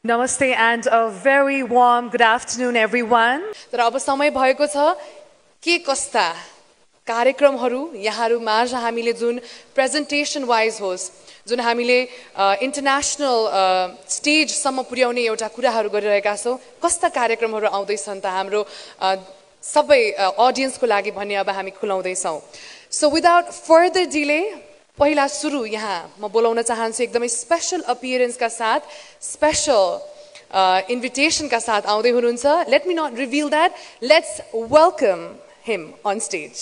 Namaste and a very warm good afternoon everyone. तर अब समय भएको छ के कस्ता कार्यक्रमहरू यहाँहरु माझ हामीले जुन प्रेजेन्टेसन वाइज होस् जुन हामीले इन्टरनेशनल स्टेज सम्म पुर्याउने एउटा कुराहरू गरिरहेका छौं कस्ता कार्यक्रमहरू आउँदैछन् त हाम्रो सबै ऑडियन्सको लागि भन्ने अब हामी खुलाउँदै छौं सो विदाउट फर्दर डिले पहिला सुरु यहाँ म बोलाउन चाहन्छु एकदमै स्पेशल अपीयरेन्स का साथ स्पेशल इन्भिटेसन का साथ आउँदै हुनुहुन्छ let me not reveal that let's welcome him on stage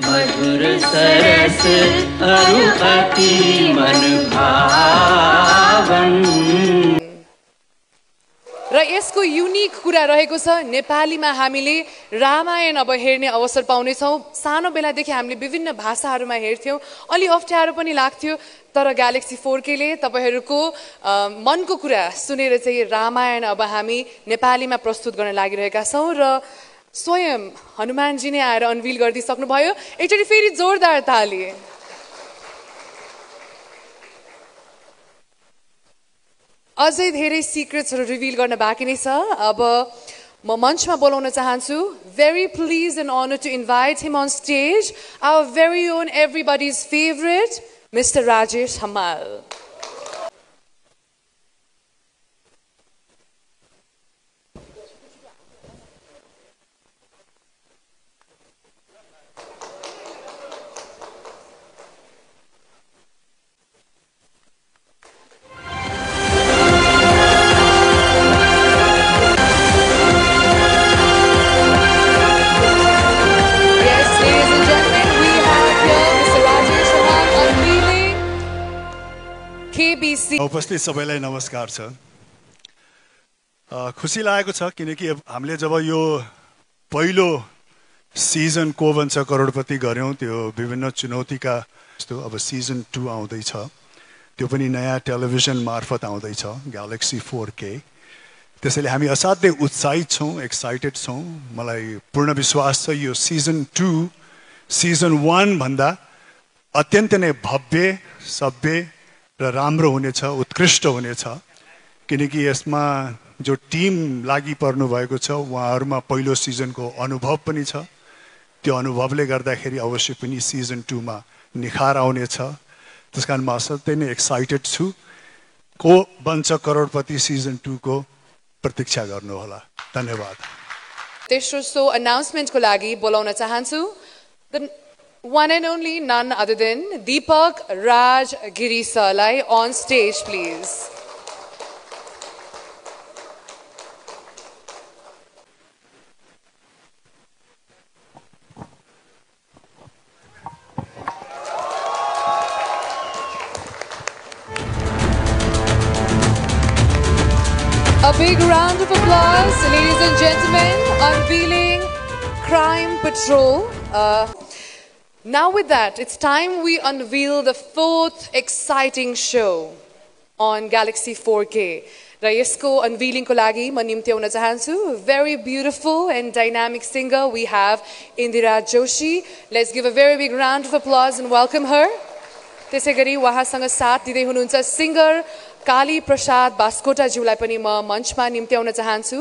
मधुर सरस अरु अति मन भावन र यसको युनिक कुरा रहेको छ नेपालीमा हामीले रामायण अब हेर्ने अवसर पाउने छौं सानो बेलादेखि हामीले विभिन्न भाषाहरूमा हेर्थ्यौं अलि अप्ठ्यारो पनि लाग्थ्यो तर ग्यालेक्सी 4K ले तपाईहरुको मनको कुरा सुनेर चाहिँ रामायण अब हामी नेपालीमा प्रस्तुत गर्न लागिरहेका छौं र स्वयं हनुमानजी नै आएर अनवील गर्दै सक्नुभयो एकचोटी फेरि जोरदार ताली अझै धेरै सिक्रेट्सहरु रिवील गर्न बाँकी नै छ अब म मञ्चमा बोलाउन चाहन्छु very pleased and honored to invite him on stage our very own everybody's favorite Mr. Rajesh Hammal उपस्थित सबैलाई नमस्कार छ खुसी लागेको छ किनकि हामीले जब यो पहिलो सिजन को भन्छ करोडपति गर्यौं त्यो विभिन्न चुनौतीका जस्तो अब सिजन 2 आउँदै छ त्यो पनि नयाँ टेलिभिजन मार्फत आउँदै छ ग्यालेक्सी 4K त्यसैले हामी असाध्यै उत्साहित छौं एक्साइटेड छौं मलाई पूर्ण विश्वास छ यो सिजन 2 सिजन 1 भन्दा अत्यन्त नै भव्य सभ्य र राम्रो हुनेछ उत्कृष्ट हुनेछ किनकि यसमा जो टिम लागि पर्नु भएको छ उहाँहरुमा पहिलो सिजनको अनुभव पनि छ त्यो अनुभवले गर्दाखेरि अवश्य पनि सिजन 2 मा निखार आउनेछ त्यसकारण म असाध्यै नै एक्साइटेड छु को बन्छ करोडपति सिजन 2 को प्रतीक्षा गर्नु होला धन्यवाद तेस्रो सो अनाउन्समेन्ट को लागि बोलाउन चाहन्छु one and only none other than Deepak Raj Girisarlai on stage please A big round of applause ladies and gentlemen unveiling Crime Patrol Now with that, it's time we unveil the fourth exciting show on Galaxy 4K. र यसको unveiling को लागि म निम्त्याउन चाहन्छु very beautiful and dynamic singer we have Indira Joshi. Let's give a very big round of applause and welcome her. त्यसैगरी उहाँसँग साथ दिँदै हुनुहुन्छ सिंगर काली प्रसाद बास्कोटा ज्यूलाई पनि म मञ्चमा निम्त्याउन चाहन्छु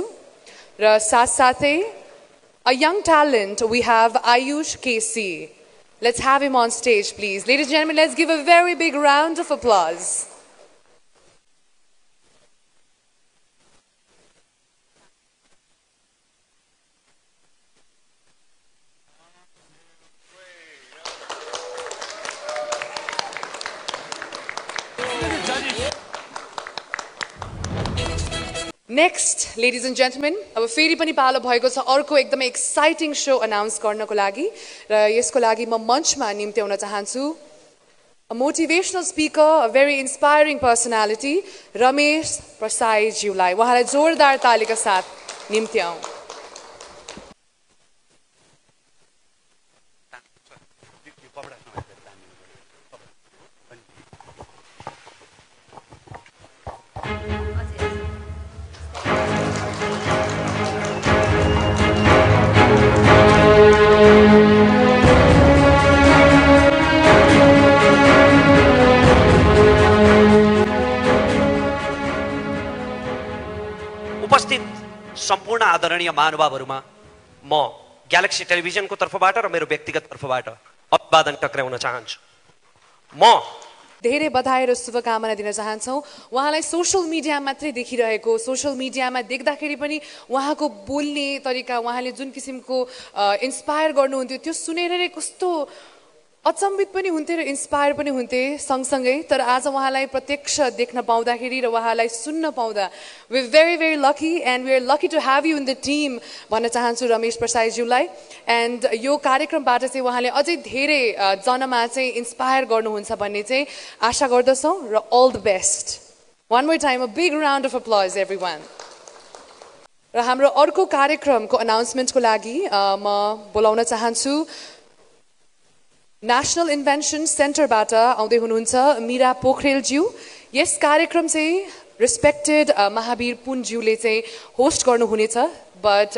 र साथसाथै a young talent we have Ayush KC. Let's have him on stage, please. Ladies and gentlemen, let's give a very big round of applause. Next, ladies and gentlemen, अब फेरि पनि पालो भएको छ अर्को एकदमै एक्साइटिङ शो अनाउन्स गर्नको लागि र यसको लागि म मञ्चमा निम्त्याउन चाहन्छु a motivational speaker, a very inspiring personality, Ramesh Prasai ज्यूलाई उहाँलाई जोरदार तालीका साथ निम्त्याउँ उपस्थित सम्पूर्ण आदरणीय महानुभावहरुमा म ग्यालेक्सी टेलिभिजनको तर्फबाट र मेरो व्यक्तिगत तर्फबाट अभिवादन टक्राउन चाहन्छु। म धेरै बधाई र शुभकामना दिन चाहन्छौँ। उहाँलाई सोशल मिडिया मात्रै देखिरहेको, सोशल मिडियामा देख्दाखेरि पनि उहाँको बोल्ने तरिका, उहाँले जुन किसिमको इन्स्पायर गर्नुहुन्थ्यो त्यो सुनेर नै कस्तो अचम्बित पनि हुन्थे र इन्स्पायर पनि हुन्थे सँगसँगै। तर आज उहाँलाई प्रत्यक्ष देख्न पाउँदाखेरि र उहाँलाई सुन्न पाउँदा we very very lucky and we are lucky to have you in the team भन्न चाहन्छु रमेश प्रसाईज्यूलाई। एन्ड यो कार्यक्रमबाट चाहिँ उहाँले अझै धेरै जनमा चाहिँ इन्स्पायर गर्नुहुन्छ भन्ने चाहिँ आशा गर्दछौँ र all the best. One more time a big round of applause everyone. र हाम्रो अर्को कार्यक्रमको अनाउन्समेन्टको लागि म बोलाउन चाहन्छु नेशनल इन्भेन्सन सेन्टरबाट आउँदै हुनुहुन्छ मीरा पोखरेलज्यू। यस कार्यक्रम चाहिँ रेस्पेक्टेड महावीर पुनज्यूले चाहिँ होस्ट गर्नुहुनेछ, but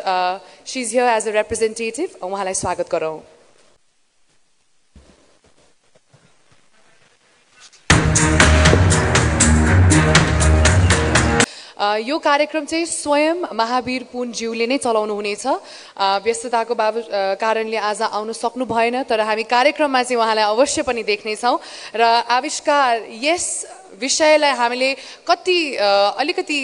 she is here as a representative. उहाँलाई स्वागत गरौँ। यो कार्यक्रम चाहिँ स्वयं महावीर पुनज्यूले नै चलाउनु हुनेछ। व्यस्तताको कारणले आज आउन सक्नु भएन, तर हामी कार्यक्रममा चाहिँ उहाँलाई अवश्य पनि देख्नेछौँ। र आविष्कार यस विषयलाई हामीले अलिकति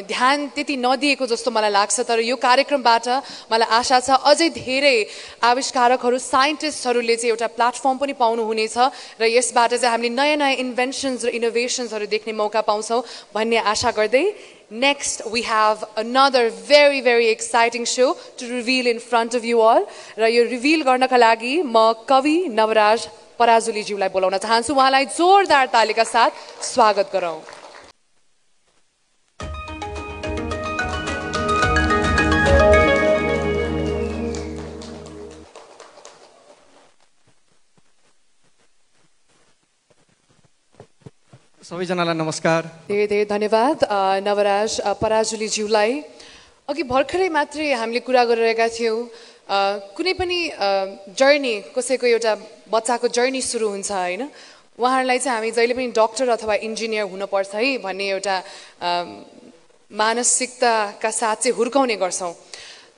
ध्यान त्यति नदिएको जस्तो मलाई लाग्छ, तर यो कार्यक्रमबाट मलाई आशा छ अझै धेरै आविष्कारकहरू, साइन्टिस्टहरूले चाहिँ एउटा प्लेटफर्म पनि पाउनुहुनेछ र यसबाट चाहिँ हामीले नयाँ नयाँ इन्भेन्सन्स र इनोभेसन्सहरू देख्ने मौका पाउँछौँ भन्ने आशा गर्दै next we have another very very exciting show to reveal in front of you all. र यो रिभिल गर्नका लागि म कवि नवराज पराजुली ज्यूलाई बोलाउन चाहन्छु। उहाँलाई जोरदार तालीका साथ स्वागत गरौँ। सबैजनालाई नमस्कार। धेरै धेरै धन्यवाद नवराज पराजुली ज्यूलाई। अघि भर्खरै मात्रै हामीले कुरा गरिरहेका थियौँ, कुनै पनि जर्नी, कसैको एउटा बच्चाको जर्नी सुरु हुन्छ होइन, उहाँहरूलाई चाहिँ हामी जहिले पनि डक्टर अथवा इन्जिनियर हुनुपर्छ है भन्ने एउटा मानसिकताका साथ चाहिँ हुर्काउने गर्छौँ।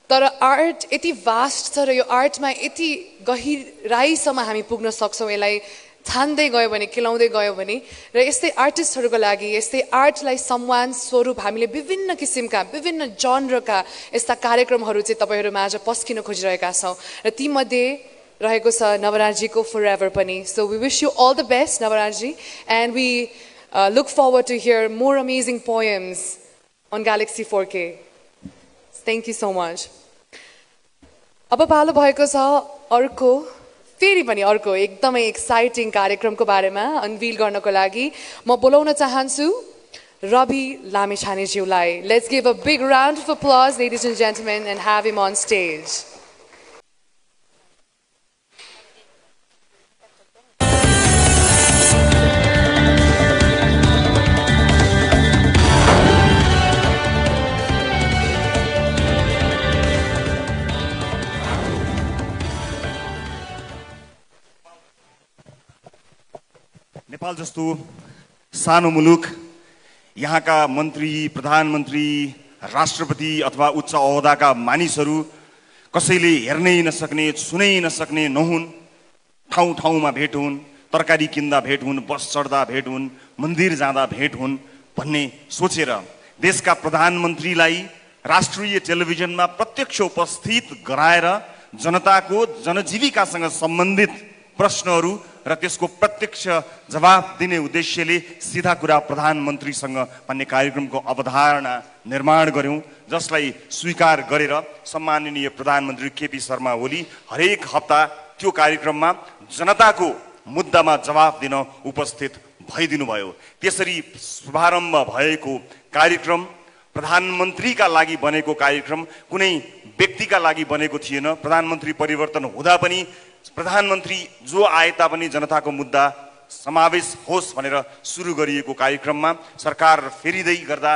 तर आर्ट यति भास्ट छ र यो आर्टमा यति गहिराइसम्म हामी पुग्न सक्छौँ, यसलाई छान्दै गयो भने, केलाउँदै गयो भने। र यस्तै आर्टिस्टहरूको लागि, यस्तै आर्टलाई सम्मान स्वरूप हामीले विभिन्न किसिमका, विभिन्न जनरका यस्ता कार्यक्रमहरू चाहिँ तपाईँहरूमा आज पस्किन खोजिरहेका छौँ र तीमध्ये रहेको छ नवराजजीको फॉरएभर पनि। So we wish you all the best Navrajji, and we look forward to hear more amazing poems on Galaxy 4K। Thank you so much. अब पालो भएको छ फेरि पनि अर्को एकदमै एक्साइटिङ कार्यक्रमको बारेमा अनभिल गर्नको लागि म बोलाउन चाहन्छु रवि लामिछानेज्यूलाई। Let's give a big round of applause ladies and gentlemen and have him on stage. Nepal जस्तो सानो मुलुक, यहाँका मन्त्री, प्रधानमन्त्री, राष्ट्रपति अथवा उच्च ओहदाका मानिसहरू कसैले हेर्नै नसक्ने, छुनै नसक्ने नहुन्। ठाउँ ठाउँमा भेट हुन्, तरकारी किन्दा भेट हुन्, बस चढ्दा भेट हुन्, मन्दिर जाँदा भेट हुन् भन्ने सोचेर देशका प्रधानमन्त्रीलाई राष्ट्रिय टेलिभिजनमा प्रत्यक्ष उपस्थित गराएर जनताको जनजीविकासँग सम्बन्धित प्रश्नहरू र त्यसको प्रत्यक्ष जवाब दिने उद्देश्यले सीधा कुरा प्रधानमन्त्रीसँग भन्ने कार्यक्रमको अवधारणा निर्माण गर्यौं, जसलाई स्वीकार गरेर सम्माननीय प्रधानमन्त्री केपी शर्मा ओली हरेक हप्ता त्यो कार्यक्रममा जनताको मुद्दामा जवाब दिन उपस्थित भइदिनु भयो। त्यसरी शुभारम्भ भएको कार्यक्रम प्रधानमन्त्रीका लागि बनेको कार्यक्रम, कुनै व्यक्तिका लागि बनेको थिएन। प्रधानमन्त्री परिवर्तन हुँदा पनि प्रधानमन्त्री जो आए तापनि जनताको मुद्दा समावेश होस् भनेर सुरु गरिएको कार्यक्रममा सरकार फेरिदै गर्दा,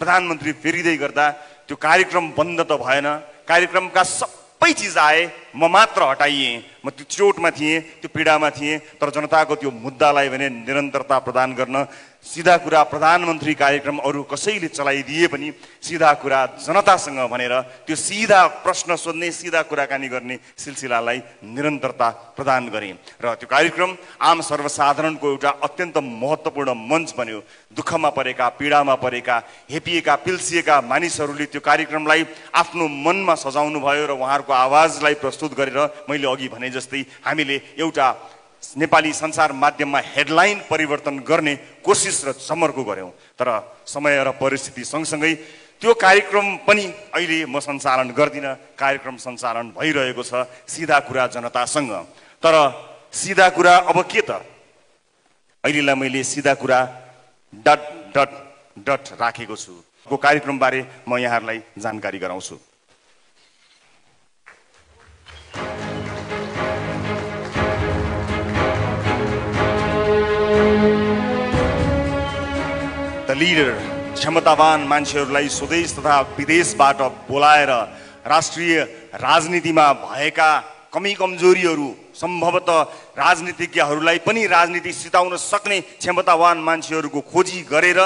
प्रधानमन्त्री फेरिदै गर्दा त्यो कार्यक्रम बन्द त भएन। कार्यक्रमका सबै चिज आए, म मात्र हटाइएँ, म त्यो चोटमा थिएँ, त्यो पीडामा थिएँ, तर जनताको त्यो मुद्दालाई भने निरन्तरता प्रदान गर्न सिधा कुरा प्रधानमन्त्री कार्यक्रम अरू कसैले चलाइदिए पनि सिधा कुरा जनतासँग भनेर त्यो सिधा प्रश्न सोध्ने, सिधा कुराकानी गर्ने सिलसिलालाई निरन्तरता प्रदान गरेँ र त्यो कार्यक्रम आम सर्वसाधारणको एउटा अत्यन्त महत्त्वपूर्ण मञ्च बन्यो। दुःखमा परेका, पीडामा परेका, हेपिएका, पिल्सिएका मानिसहरूले त्यो कार्यक्रमलाई आफ्नो मनमा सजाउनु भयो र उहाँहरूको आवाजलाई प्रस्तुत गरेर मैले अघि भने जस्तै हामीले एउटा नेपाली सञ्चार माध्यममा हेडलाइन परिवर्तन गर्ने कोसिस र जमर्को गर्यौं। तर समय र परिस्थिति सँगसँगै त्यो कार्यक्रम पनि अहिले म सञ्चालन गर्दिनँ। कार्यक्रम सञ्चालन भइरहेको छ सिधा कुरा जनतासँग। तर सिधा कुरा अब के त? अहिलेलाई मैले सिधा कुरा डट डट डट राखेको छु। को कार्यक्रमबारे म यहाँहरूलाई जानकारी गराउँछु। द लिडर क्षमतावान मान्छेहरूलाई स्वदेश तथा विदेशबाट बोलाएर राष्ट्रिय राजनीतिमा भएका कमी कमजोरीहरू, सम्भवतः राजनीतिज्ञहरूलाई पनि राजनीति सिताउन सक्ने क्षमतावान मान्छेहरूको खोजी गरेर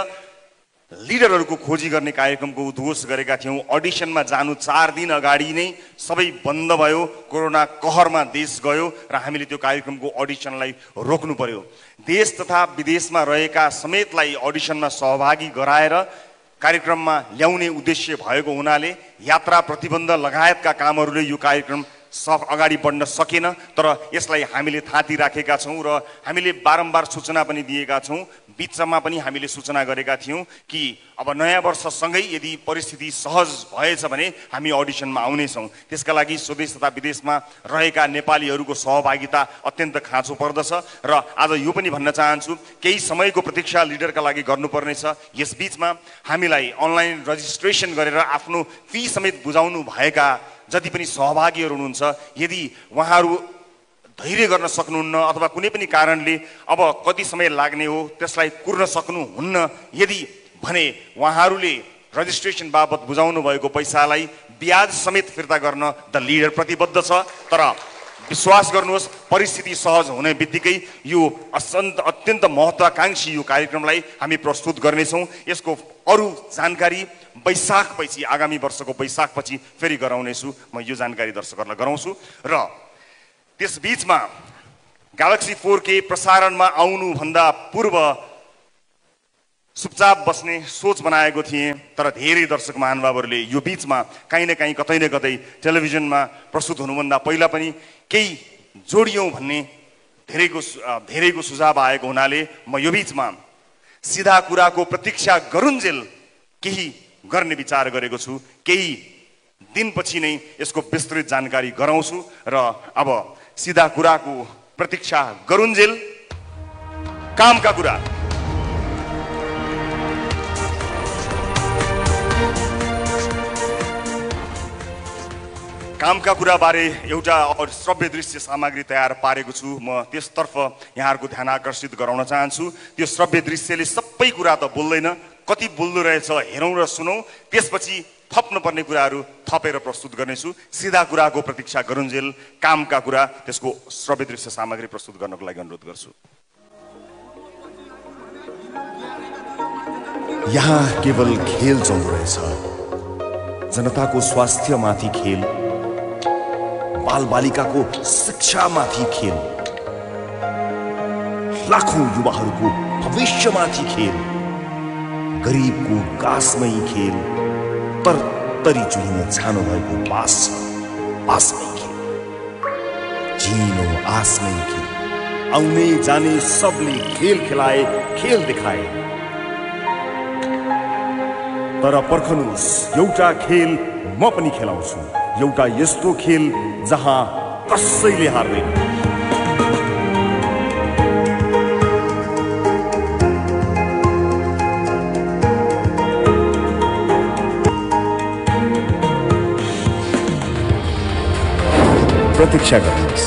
लिडरहरूको खोजी गर्ने कार्यक्रमको उद्घोष गरेका थियौँ। अडिसनमा जानु 4 दिन अगाडि नै सबै बन्द भयो। कोरोना कहरमा देश गयो र हामीले त्यो कार्यक्रमको अडिसनलाई रोक्नु पर्यो। देश तथा विदेशमा रहेका समेतलाई अडिसनमा सहभागी गराएर कार्यक्रममा ल्याउने उद्देश्य भएको हुनाले यात्रा प्रतिबन्ध लगायतका कामहरूले यो कार्यक्रम अगाडि बढ्न सकेन। तर यसलाई हामीले थाती राखेका छौँ र हामीले बारम्बार सूचना पनि दिएका छौँ। बिचमा पनि हामीले सूचना गरेका थियौँ कि अब नयाँ वर्षसँगै यदि परिस्थिति सहज भएछ भने हामी अडिसनमा आउनेछौँ। त्यसका लागि स्वदेश तथा विदेशमा रहेका नेपालीहरूको सहभागिता अत्यन्त खाँचो पर्दछ र आज यो पनि भन्न चाहन्छु, केही समयको प्रतीक्षा लिडरका लागि गर्नुपर्नेछ। यसबीचमा हामीलाई अनलाइन रजिस्ट्रेसन गरेर आफ्नो फी समेत बुझाउनु भएका जति पनि सहभागीहरू हुनुहुन्छ, यदि उहाँहरू धैर्य गर्न सक्नुहुन्न अथवा कुनै पनि कारणले अब कति समय लाग्ने हो त्यसलाई कुर्न सक्नुहुन्न यदि भने उहाँहरूले रजिस्ट्रेसन बाबत बुझाउनु भएको पैसालाई ब्याज समेत फिर्ता गर्न द लिडर प्रतिबद्ध छ। तर विश्वास गर्नुहोस्, परिस्थिति सहज हुने बित्तिकै यो अत्यन्त महत्त्वाकांक्षी यो कार्यक्रमलाई हामी प्रस्तुत गर्नेछौँ। यसको अरू जानकारी वैशाखपछि, आगामी वर्षको वैशाखपछि फेरि गराउनेछु। म यो जानकारी दर्शकहरूलाई गराउँछु। र त्यसबीचमा ग्यालेक्सी 4K प्रसारणमा आउनुभन्दा पूर्व चुपचाप बस्ने सोच बनाएको थिएँ। तर धेरै दर्शक महानुभावहरूले यो बीचमा काहीँ न काहीँ, कतै न कतै टेलिभिजनमा प्रस्तुत हुनुभन्दा पहिला पनि केही जोडियौँ भन्ने धेरैको सुझाव आएको हुनाले म यो बीचमा सिधा कुराको प्रतीक्षा गरुन्जेल केही गर्ने विचार गरेको छु। केही दिनपछि नै यसको विस्तृत जानकारी गराउँछु र अब सिधा कुराको प्रतीक्षा गरुन्जेल कामका कुरा। कामका कुराबारे एउटा श्रव्य दृश्य सामग्री तयार पारेको छु। म त्यसतर्फ यहाँहरूको ध्यान आकर्षित गराउन चाहन्छु। त्यो श्रव्य दृश्यले सबै कुरा त बोल्दैन, कति बोल्दो रहेछ हेरौँ र सुनौँ, त्यसपछि थप्नुपर्ने कुराहरू थपेर प्रस्तुत गर्नेछु। सिधा कुराको प्रतीक्षा गरुन्जेल कामका कुरा, त्यसको श्रव्य दृश्य सामग्री प्रस्तुत गर्नको लागि अनुरोध गर्छु। यहाँ केवल खेल चल्दो रहेछ, जनताको स्वास्थ्यमाथि खेल, बालबालिकाको शिक्षामाथि खेल, लाखौं युवाहरूको भविष्यमाथि खेल, गरिबको गाँसमै खेल, तरी चुहिन छानो भएको बास छ, बासमै खेल, जिनो आसमै खेल, आउने जाने सबले खेल खेलाए, खेल देखाए। तर पर्खनुस्, एउटा खेल म पनि खेलाउँछु, एउटा यस्तो खेल जहाँ कसैले हार्दैन। प्रतीक्षा गर्नुहोस्।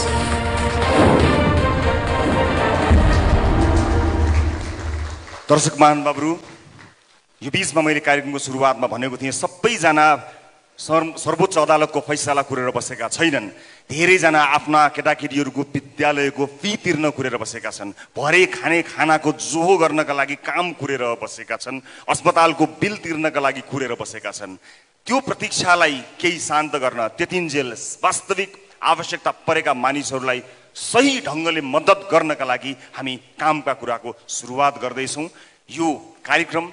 दर्शक महानुभावहरू, यो बीचमा मैले कार्यक्रमको सुरुवातमा भनेको थिएँ सबैजना सर्वोच्च अदालतको फैसला कुरेर बसेका छैनन्। धेरैजना आफ्ना केटाकेटीहरूको विद्यालयको फी तिर्न कुरेर बसेका छन्। भरे खाने खानाको जोहो गर्नका लागि काम कुरेर बसेका छन्। अस्पतालको बिल तिर्नका लागि कुरेर बसेका छन्। त्यो प्रतीक्षालाई केही शान्त गर्न त्यतिन्जेल वास्तविक आवश्यकता परेका मानिसहरूलाई सही ढङ्गले मद्दत गर्नका लागि हामी कामका कुराको सुरुवात गर्दैछौँ। यो कार्यक्रम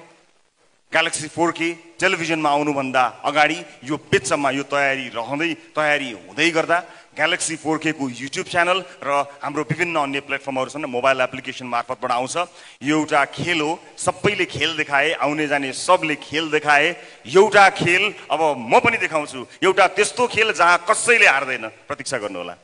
ग्यालेक्सी 4K टेलिभिजनमा आउनुभन्दा अगाडि यो बिचमा यो तयारी हुँदै गर्दा ग्यालेक्सी 4K को युट्युब च्यानल र हाम्रो विभिन्न अन्य प्लेटफर्महरू छन्, मोबाइल एप्लिकेसन मार्फतबाट आउँछ। यो एउटा खेल हो, सबैले खेल देखाए, आउने जाने सबले खेल देखाए। एउटा खेल अब म पनि देखाउँछु, एउटा त्यस्तो खेल जहाँ कसैले हार्दैन। प्रतीक्षा गर्नुहोला।